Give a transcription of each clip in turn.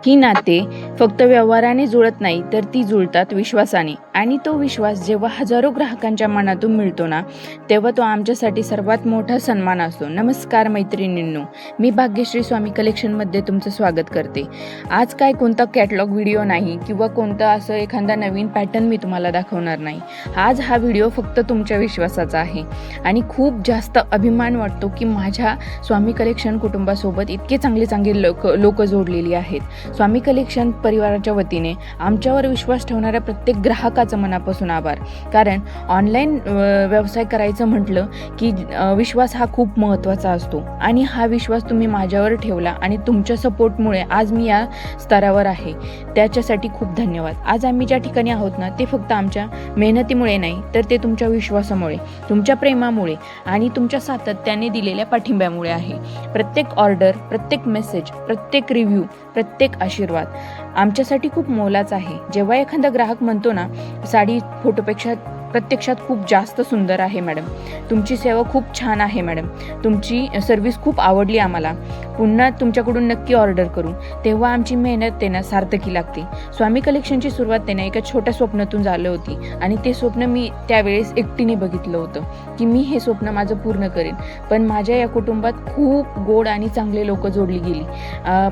ही नाते फक्त व्यवहाराने जुळत नाही, तर ती जुळतात विश्वासाने. आणि तो विश्वास जेव्हा हजारो ग्राहकांच्या मनातून मिळतो ना, तेव्हा तो आमच्यासाठी सर्वात मोठा सन्मान असतो. नमस्कार मैत्रिणींनो, मी भाग्यश्री स्वामी कलेक्शनमध्ये तुमचं स्वागत करते. आज काय कोणता कॅटलॉग व्हिडिओ नाही किंवा कोणता असं एखादा नवीन पॅटर्न मी तुम्हाला दाखवणार नाही. आज हा व्हिडिओ फक्त तुमच्या विश्वासाचा आहे. आणि खूप जास्त अभिमान वाटतो की माझ्या स्वामी कलेक्शन कुटुंबासोबत इतके चांगले लोक जोडलेली आहेत. स्वामी कलेक्शन परिवाराच्या वतीने आमच्यावर विश्वास ठेवणाऱ्या प्रत्येक ग्राहकाचं मनापासून आभार. कारण ऑनलाईन व्यवसाय करायचं म्हटलं की विश्वास हा खूप महत्त्वाचा असतो आणि हा विश्वास तुम्ही माझ्यावर ठेवला आणि तुमच्या सपोर्टमुळे आज मी या स्तरावर आहे. त्याच्यासाठी खूप धन्यवाद. आज आम्ही ज्या ठिकाणी आहोत ना, ते फक्त आमच्या मेहनतीमुळे नाही, तर ते तुमच्या विश्वासामुळे, तुमच्या प्रेमामुळे आणि तुमच्या सातत्याने दिलेल्या पाठिंब्यामुळे आहे. प्रत्येक ऑर्डर, प्रत्येक मेसेज, प्रत्येक रिव्ह्यू, प्रत्येक आशीर्वाद आमच्यासाठी खूप मोलाचा आहे. जेव्हा एखादा ग्राहक म्हणतो ना, साडी फोटोपेक्षा प्रत्यक्षात खूप जास्त सुंदर आहे मॅडम, तुमची सेवा खूप छान आहे मॅडम, तुमची सर्व्हिस खूप आवडली आम्हाला, पुन्हा तुमच्याकडून नक्की ऑर्डर करू, तेव्हा आमची मेहनत त्यांना सार्थकी लागते. स्वामी कलेक्शनची सुरुवात त्यांना एका छोट्या स्वप्नातून झालं होती आणि ते स्वप्न मी त्यावेळेस एकटीने बघितलं होतं की मी हे स्वप्न माझं पूर्ण करेन. पण माझ्या या कुटुंबात खूप गोड आणि चांगले लोक जोडली गेली.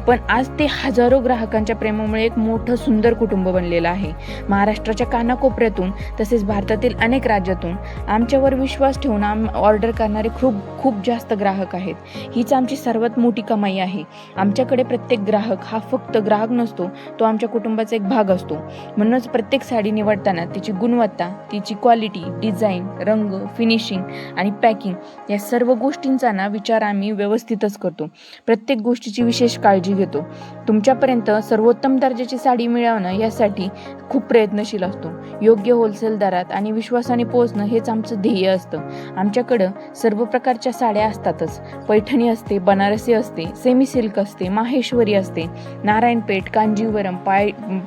पण आज ते हजारो ग्राहकांच्या प्रेमामुळे एक मोठं सुंदर कुटुंब बनलेलं आहे. महाराष्ट्राच्या कानाकोपऱ्यातून तसेच भारतातील अनेक राज्यातून आमच्यावर विश्वास ठेवून ऑर्डर करणारे खूप जास्त ग्राहक आहेत. हीच आमची सर्वात मोठी कमाई आहे. आमच्याकडे प्रत्येक ग्राहक हा फक्त ग्राहक नसतो, तो आमच्या कुटुंबाचा एक भाग असतो. म्हणूनच प्रत्येक साडी निवडताना तिची गुणवत्ता, तिची क्वालिटी, डिझाईन, रंग, फिनिशिंग आणि पॅकिंग या सर्व गोष्टींचा ना विचार आम्ही व्यवस्थितच करतो. प्रत्येक गोष्टीची विशेष काळजी घेतो. तुमच्यापर्यंत सर्वोत्तम दर्जाची साडी मिळवणं यासाठी खूप प्रयत्नशील असतो. योग्य होलसेल दरात आणि विश्वासाने पोहोचणं हेच आमचं ध्येय असतं. आमच्याकडं सर्व प्रकारच्या साड्या असतातच. पैठणी असते, बनारसी असते, सेमी सिल्क असते, माहेश्वरी असते, नारायणपेठ, कांजीवरम,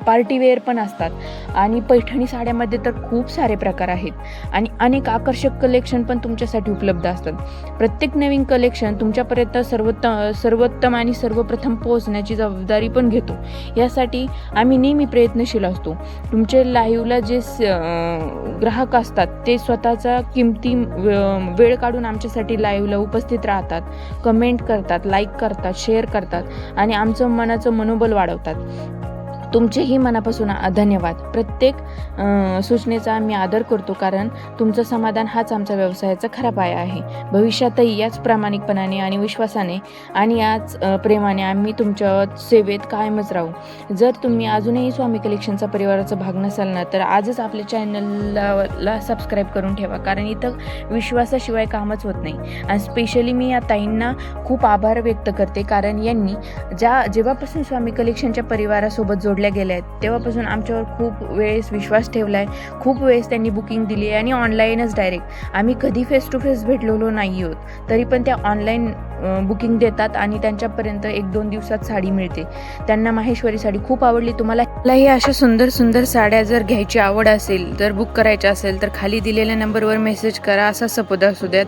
पार्टीवेअर पण असतात आणि पैठणी साड्यामध्ये तर खूप सारे प्रकार आहेत आणि अनेक आकर्षक कलेक्शन पण तुमच्यासाठी उपलब्ध असतात. प्रत्येक नवीन कलेक्शन तुमच्यापर्यंत सर्वोत्तम आणि सर्वप्रथम पोहोचण्याची जबाबदारी पण घेतो. यासाठी आम्ही नेहमी प्रयत्नशील असतो. तुमचे लाईव्हला जे ग्राहक असतात ते स्वतःचा किमती वेळ काढून आमच्यासाठी लाईव्हला उपस्थित राहतात, कमेंट करतात, लाईक करतात, शेअर करतात आणि आमचं मनाचं मनोबल वाढवतात. तुमचेही मनापासून धन्यवाद. प्रत्येक सूचनेचा आम्ही आदर करतो, कारण तुमचं समाधान हाच आमचा व्यवसायाचा खरा पाया आहे. भविष्यातही याच प्रामाणिकपणाने आणि विश्वासाने आणि याच प्रेमाने आम्ही तुमच्या सेवेत कायमच राहू. जर तुम्ही अजूनही स्वामी कलेक्शनचा परिवाराचा भाग नसाल ना, तर आजच आपल्या चॅनलला सबस्क्राईब करून ठेवा, कारण इथं विश्वासाशिवाय कामच होत नाही. आणि स्पेशली मी या ताईंना खूप आभार व्यक्त करते, कारण यांनी जेव्हापासून स्वामी कलेक्शनच्या परिवारासोबत जोडल्या गेल्या आहेत तेव्हापासून आमच्यावर खूप वेळेस विश्वास ठेवला आहे. खूप वेळेस त्यांनी बुकिंग दिली आहे आणि ऑनलाईनच डायरेक्ट. आम्ही कधी फेस टू फेस भेटलेलो नाही आहोत, तरी पण त्या ऑनलाईन बुकिंग देतात आणि त्यांच्यापर्यंत 1-2 दिवसात साडी मिळते. त्यांना माहेश्वरी साडी खूप आवडली. तुम्हालाही अशा सुंदर साड्या जर घ्यायची आवड असेल, जर बुक करायच्या असेल, तर खाली दिलेल्या नंबरवर मेसेज करा. असा सपोर्ट असू द्या.